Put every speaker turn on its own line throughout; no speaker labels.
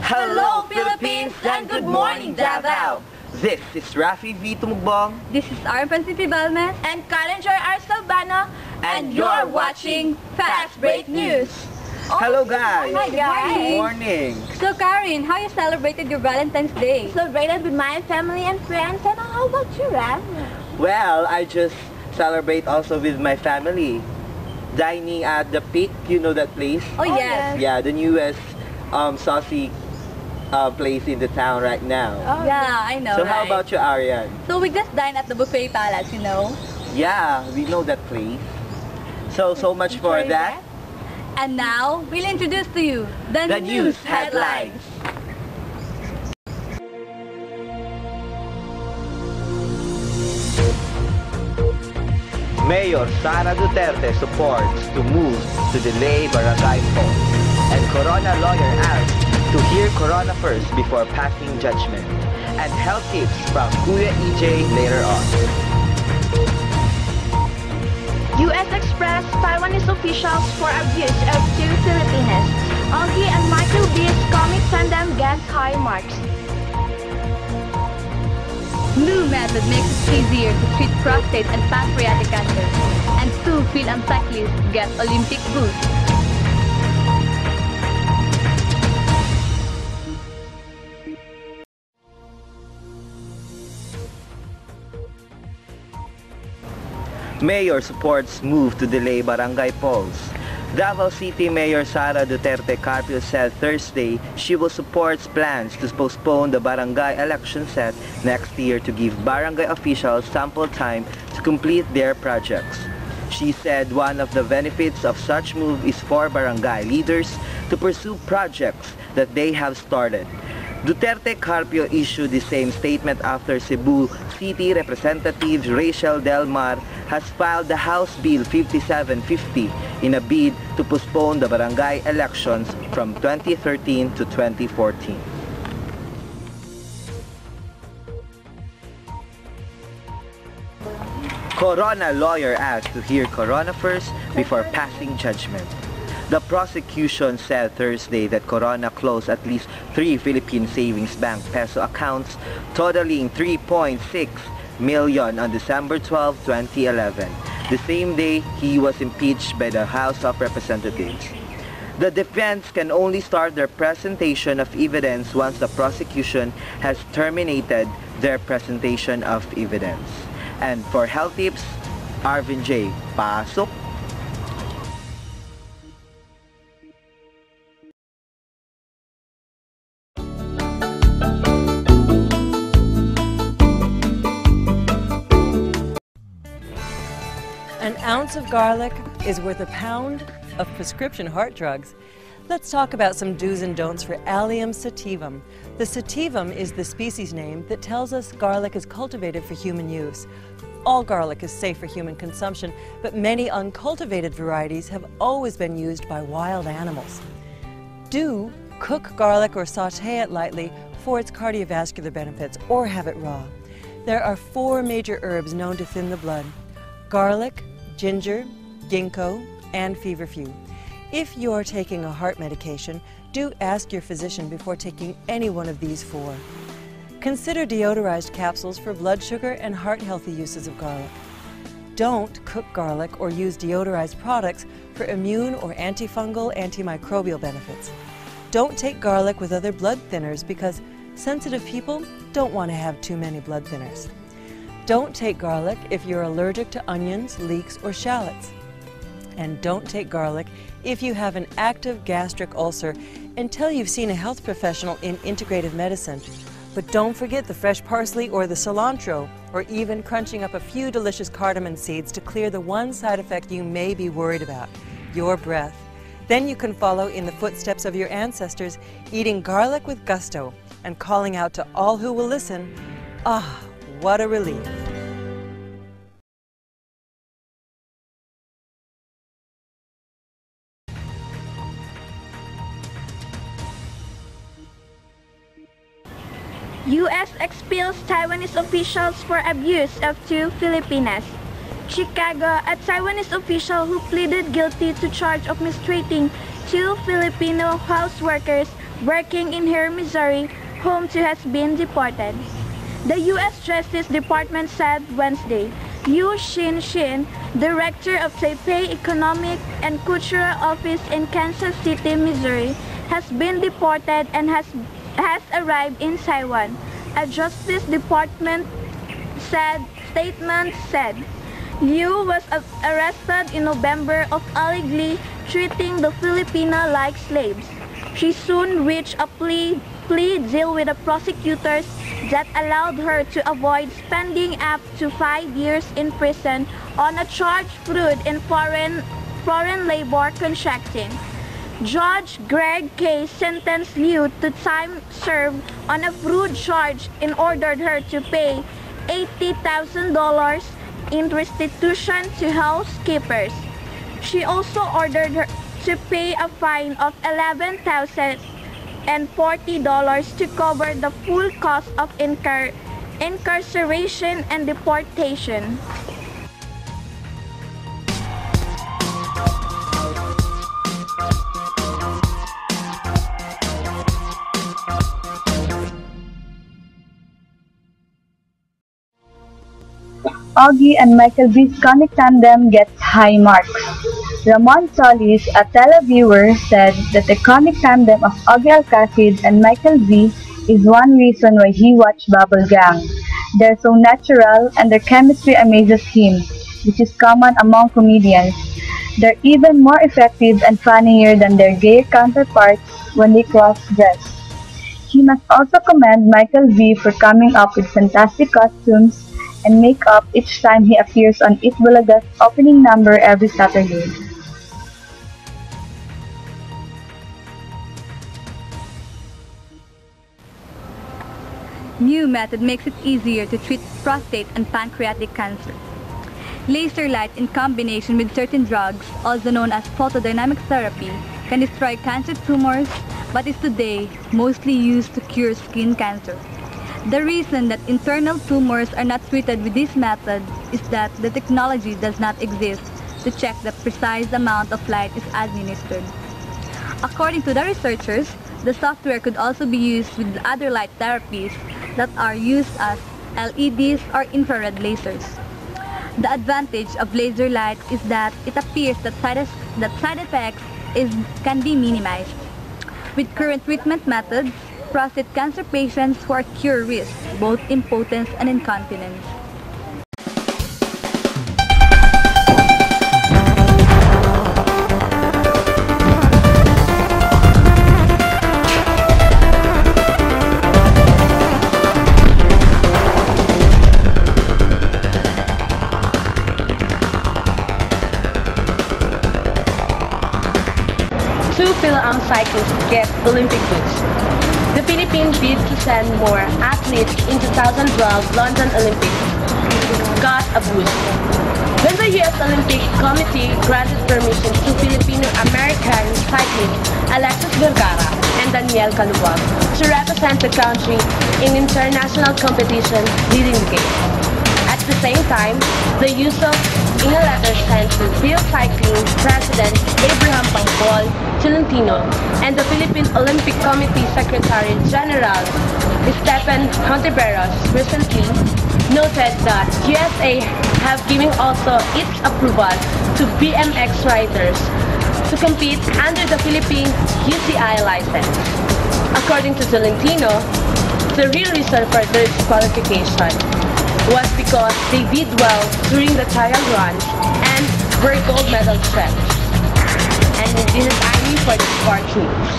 Hello, Philippines, and good morning, Davao!
This is Rafi V. Tumugbong.
This is Arpan Balmes and Karen Joy R. Salvano, and you're watching Fastbreak News.
Hello, guys.
Hi, guys.
Good morning.
So, Karen, how you celebrated your Valentine's Day?
Celebrated with my family and friends. And how about you, Ram?
Well, I just celebrate also with my family. Dining at the Peak, you know that place?
Oh, yes.
Yeah, the newest saucy place in the town right now.
Oh, yeah, I know,
So
right?
how about you, Arian?
So we just dined at the Buffet Palace, you know?
Yeah, we know that place. So much for that.
And now, we'll introduce to you the news headlines.
Mayor Sara Duterte supports to move to delay barangay polls. And Corona lawyer asks to hear Corona first before passing judgment. And health tips from Kuya EJ later on.
U.S. Express Taiwanese officials for abuse of two Filipinos. Augie and Michael B's comic fandom gets high marks.
New method makes it easier to treat prostate and pancreatic cancer. And 2 Phil-Am cyclists get Olympic boost.
Mayor supports move to delay barangay polls. Davao City Mayor Sara Duterte Carpio said Thursday she will support plans to postpone the barangay election set next year to give barangay officials ample time to complete their projects. She said one of the benefits of such move is for barangay leaders to pursue projects that they have started. Duterte Carpio issued the same statement after Cebu City Representative Rachel Del Mar has filed the House Bill 5750 in a bid to postpone the barangay elections from 2013 to 2014. Corona lawyer asked to hear Corona first before passing judgment. The prosecution said Thursday that Corona closed at least 3 Philippine Savings Bank peso accounts totaling 3.6 million on December 12, 2011, the same day he was impeached by the House of Representatives. The defense can only start their presentation of evidence once the prosecution has terminated their presentation of evidence. And for health tips, Arvin J. Pasok.
An ounce of garlic is worth a pound of prescription heart drugs. Let's talk about some do's and don'ts for Allium sativum. The sativum is the species name that tells us garlic is cultivated for human use. All garlic is safe for human consumption, but many uncultivated varieties have always been used by wild animals. Do cook garlic or saute it lightly for its cardiovascular benefits, or have it raw. There are 4 major herbs known to thin the blood: garlic, ginger, ginkgo, and feverfew. If you're taking a heart medication, do ask your physician before taking any one of these 4. Consider deodorized capsules for blood sugar and heart-healthy uses of garlic. Don't cook garlic or use deodorized products for immune or antifungal, antimicrobial benefits. Don't take garlic with other blood thinners because sensitive people don't want to have too many blood thinners. Don't take garlic if you're allergic to onions, leeks, or shallots. And don't take garlic if you have an active gastric ulcer until you've seen a health professional in integrative medicine. But don't forget the fresh parsley or the cilantro, or even crunching up a few delicious cardamom seeds to clear the one side effect you may be worried about: your breath. Then you can follow in the footsteps of your ancestors, eating garlic with gusto and calling out to all who will listen, "Ah, what a relief."
U.S. expels Taiwanese officials for abuse of 2 Filipinas. Chicago, a Taiwanese official who pleaded guilty to charge of mistreating 2 Filipino houseworkers working in her Missouri home to has been deported. The U.S. Justice Department said Wednesday, Yu Shin, director of Taipei Economic and Cultural Office in Kansas City, Missouri, has been deported and has arrived in Taiwan. A Justice Department statement said, Liu was arrested in November of allegedly treating the Filipino like slaves. She soon reached a plea deal with the prosecutors that allowed her to avoid spending up to 5 years in prison on a charge fraud in foreign labor contracting. Judge Greg K. sentenced Liu to time served on a fraud charge and ordered her to pay $80,000 in restitution to housekeepers. She also ordered her to pay a fine of $11,040 to cover the full cost of incarceration and deportation.
Augie and Michael B's comic tandem gets high marks. Ramon Solis, a televiewer, said that the comic tandem of Augie Alcacid and Michael B is one reason why he watched Bubble Gang. They're so natural and their chemistry amazes him, which is common among comedians. They're even more effective and funnier than their gay counterparts when they cross-dress. He must also commend Michael V for coming up with fantastic costumes and makeup each time he appears on It Bulaga's opening number every Saturday.
New method makes it easier to treat prostate and pancreatic cancer. Laser light in combination with certain drugs, also known as photodynamic therapy, can destroy cancer tumors, but is today mostly used to cure skin cancer. The reason that internal tumors are not treated with this method is that the technology does not exist to check the precise amount of light is administered. According to the researchers, the software could also be used with other light therapies that are used as LEDs or infrared lasers. The advantage of laser light is that it appears that side effects can be minimized. With current treatment methods, prostate cancer patients who are cure risk both impotence and incontinence.
Two Philippine cyclists get Olympic boots. The Philippines bid to send more athletes in 2012 London Olympics got a boost. When the U.S. Olympic Committee granted permission to Filipino-American cyclists Alexis Vergara and Daniel Caluwag to represent the country in international competition leading the games. At the same time, the use of in a letter sent to Phil Cycling President Abraham Pangpol Tolentino and the Philippine Olympic Committee Secretary General Stephen Hontiveros recently noted that USA have given also its approval to BMX riders to compete under the Philippine UCI license. According to Tolentino, the real reason for their disqualification was because they did well during the trial run and were gold medal threats. And this is Ivy for the Sport News.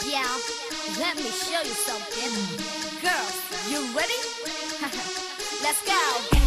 Yeah, let me show you something. Girls, you ready? Let's go.